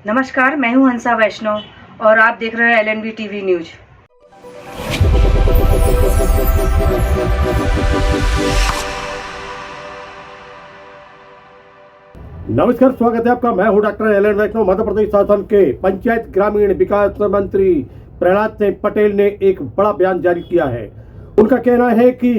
नमस्कार, मैं हूं हंसा वैष्णव और आप देख रहे हैं LNB टीवी न्यूज। नमस्कार, स्वागत है आपका। मैं हूं डॉक्टर एलन वैष्णव। मध्य प्रदेश शासन के पंचायत ग्रामीण विकास मंत्री प्रहलाद सिंह पटेल ने एक बड़ा बयान जारी किया है। उनका कहना है कि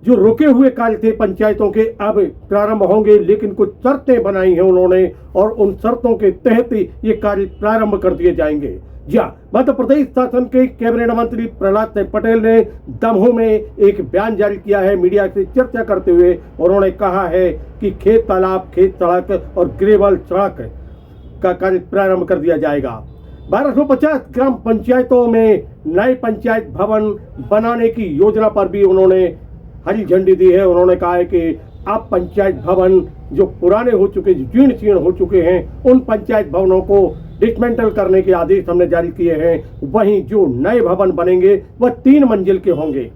जो रुके हुए कार्य थे पंचायतों के अब प्रारंभ होंगे, लेकिन कुछ शर्तें बनाई हैं उन्होंने और उन शर्तों के तहत ही ये कार्य प्रारंभ कर दिए जाएंगे। जी हाँ, मध्य प्रदेश शासन के कैबिनेट मंत्री प्रहलाद सिंह पटेल ने दमोह में एक बयान जारी किया है। मीडिया से चर्चा करते हुए उन्होंने कहा है कि खेत तालाब, खेत सड़क और ग्रेवल सड़क का कार्य प्रारंभ कर दिया जाएगा। 1250 ग्राम पंचायतों में नए पंचायत भवन बनाने की योजना पर भी उन्होंने हरी झंडी दी है। उन्होंने कहा है कि अब पंचायत भवन जो पुराने हो चुके, जो जीर्ण शीर्ण हो चुके हैं, उन पंचायत भवनों को डिसमेंटल करने के आदेश हमने जारी किए हैं। वहीं जो नए भवन बनेंगे वह 3 मंजिल के होंगे।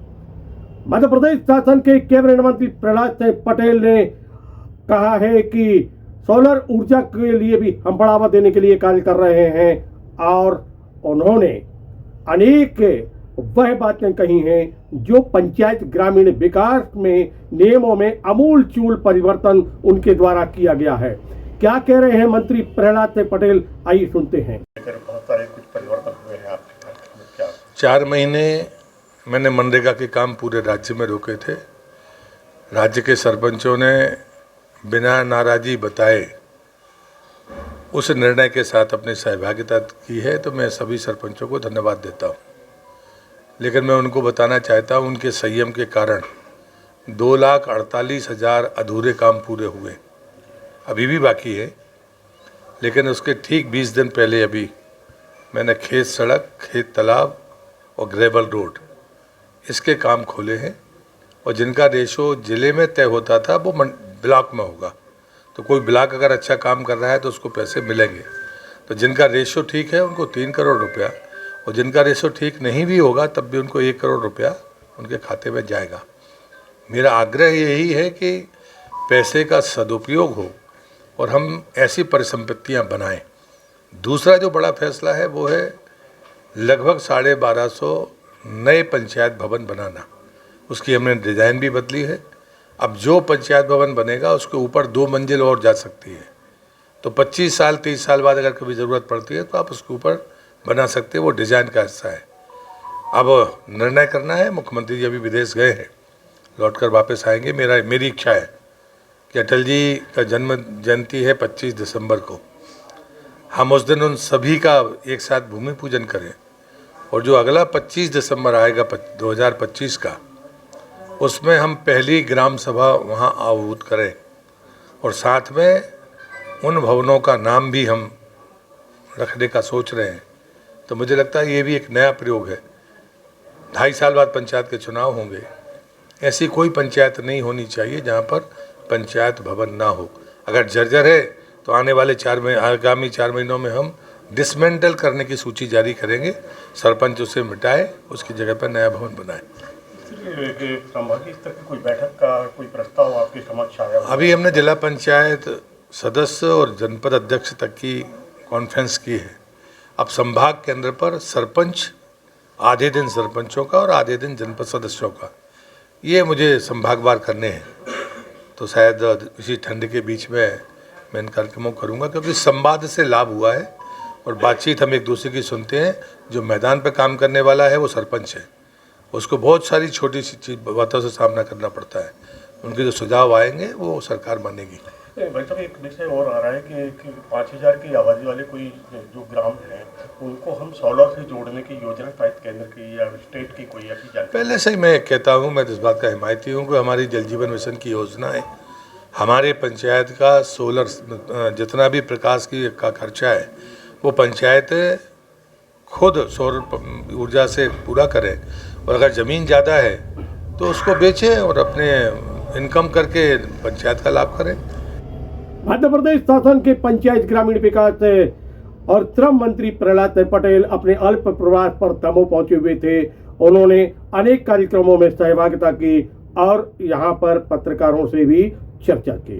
मध्य प्रदेश शासन के कैबिनेट मंत्री प्रहलाद सिंह पटेल ने कहा है कि सोलर ऊर्जा के लिए भी हम बढ़ावा देने के लिए कार्य कर रहे हैं और उन्होंने अनेक वह बातें कही हैं जो पंचायत ग्रामीण विकास में नियमों में आमूल चूल परिवर्तन उनके द्वारा किया गया है। क्या कह रहे हैं मंत्री प्रहलाद सिंह पटेल, आइए सुनते हैं। बहुत सारे कुछ परिवर्तन हुए हैं आपके क्या? 4 महीने मैंने मनरेगा के काम पूरे राज्य में रोके थे। राज्य के सरपंचों ने बिना नाराजी बताए उस निर्णय के साथ अपनी सहभागिता की है, तो मैं सभी सरपंचों को धन्यवाद देता हूँ। लेकिन मैं उनको बताना चाहता हूँ उनके संयम के कारण 2,48,000 अधूरे काम पूरे हुए, अभी भी बाकी है। लेकिन उसके ठीक 20 दिन पहले अभी मैंने खेत सड़क, खेत तालाब और ग्रेवल रोड इसके काम खोले हैं और जिनका रेशो जिले में तय होता था वो ब्लॉक में होगा। तो कोई ब्लॉक अगर अच्छा काम कर रहा है तो उसको पैसे मिलेंगे। तो जिनका रेशो ठीक है उनको 3 करोड़ रुपया और जिनका रेशो ठीक नहीं भी होगा तब भी उनको 1 करोड़ रुपया उनके खाते में जाएगा। मेरा आग्रह यही है कि पैसे का सदुपयोग हो और हम ऐसी परिसंपत्तियां बनाएं। दूसरा जो बड़ा फैसला है वो है लगभग 1250 नए पंचायत भवन बनाना। उसकी हमने डिज़ाइन भी बदली है। अब जो पंचायत भवन बनेगा उसके ऊपर 2 मंजिल और जा सकती है। तो 25 साल 30 साल बाद अगर कभी ज़रूरत पड़ती है तो आप उसके ऊपर बना सकते हैं। वो डिज़ाइन का हिस्सा है। अब निर्णय करना है। मुख्यमंत्री जी अभी विदेश गए हैं, लौटकर वापस आएंगे। मेरी इच्छा है कि अटल जी का जन्म जयंती है 25 दिसंबर को, हम उस दिन उन सभी का एक साथ भूमि पूजन करें और जो अगला 25 दिसंबर आएगा 2025 का, उसमें हम पहली ग्राम सभा वहाँ आहूत करें और साथ में उन भवनों का नाम भी हम रखने का सोच रहे हैं। तो मुझे लगता है ये भी एक नया प्रयोग है। 2.5 साल बाद पंचायत के चुनाव होंगे। ऐसी कोई पंचायत नहीं होनी चाहिए जहाँ पर पंचायत भवन ना हो। अगर जर्जर है तो आने वाले आगामी 4 महीनों में हम डिसमेंटल करने की सूची जारी करेंगे। सरपंच उसे मिटाए, उसकी जगह पर नया भवन बनाए। संभागीय स्तर की कोई बैठक का कोई प्रस्ताव आपके समक्ष आया? अभी हमने जिला पंचायत सदस्य और जनपद अध्यक्ष तक की कॉन्फ्रेंस की है। अब संभाग केंद्र पर सरपंच, आधे दिन सरपंचों का और आधे दिन जनपद सदस्यों का, ये मुझे संभागवार करने हैं। तो शायद इसी ठंड के बीच में मैं इन कार्यक्रमों को करूँगा, क्योंकि संवाद से लाभ हुआ है और बातचीत हम एक दूसरे की सुनते हैं। जो मैदान पर काम करने वाला है वो सरपंच है, उसको बहुत सारी छोटी सी बातों से सामना करना पड़ता है। उनके जो सुझाव आएंगे वो सरकार मानेगी। भाई साहब, एक विषय और आ रहा है कि 5,000 की आबादी वाले कोई जो ग्राम हैं उनको हम सोलर से जोड़ने की योजना शायद केंद्र की या स्टेट की कोई ऐसी जानकारी? पहले से ही मैं कहता हूँ, मैं इस बात का हिमायती हूँ कि हमारी जल जीवन मिशन की योजना है। हमारे पंचायत का सोलर जितना भी प्रकाश का खर्चा है वो पंचायत खुद सौर ऊर्जा से पूरा करें और अगर ज़मीन ज़्यादा है तो उसको बेचें और अपने इनकम करके पंचायत का लाभ करें। मध्य प्रदेश शासन के पंचायत ग्रामीण विकास और श्रम मंत्री प्रहलाद सिंह पटेल अपने अल्प प्रवास पर दमोह पहुंचे हुए थे। उन्होंने अनेक कार्यक्रमों में सहभागिता की और यहां पर पत्रकारों से भी चर्चा की।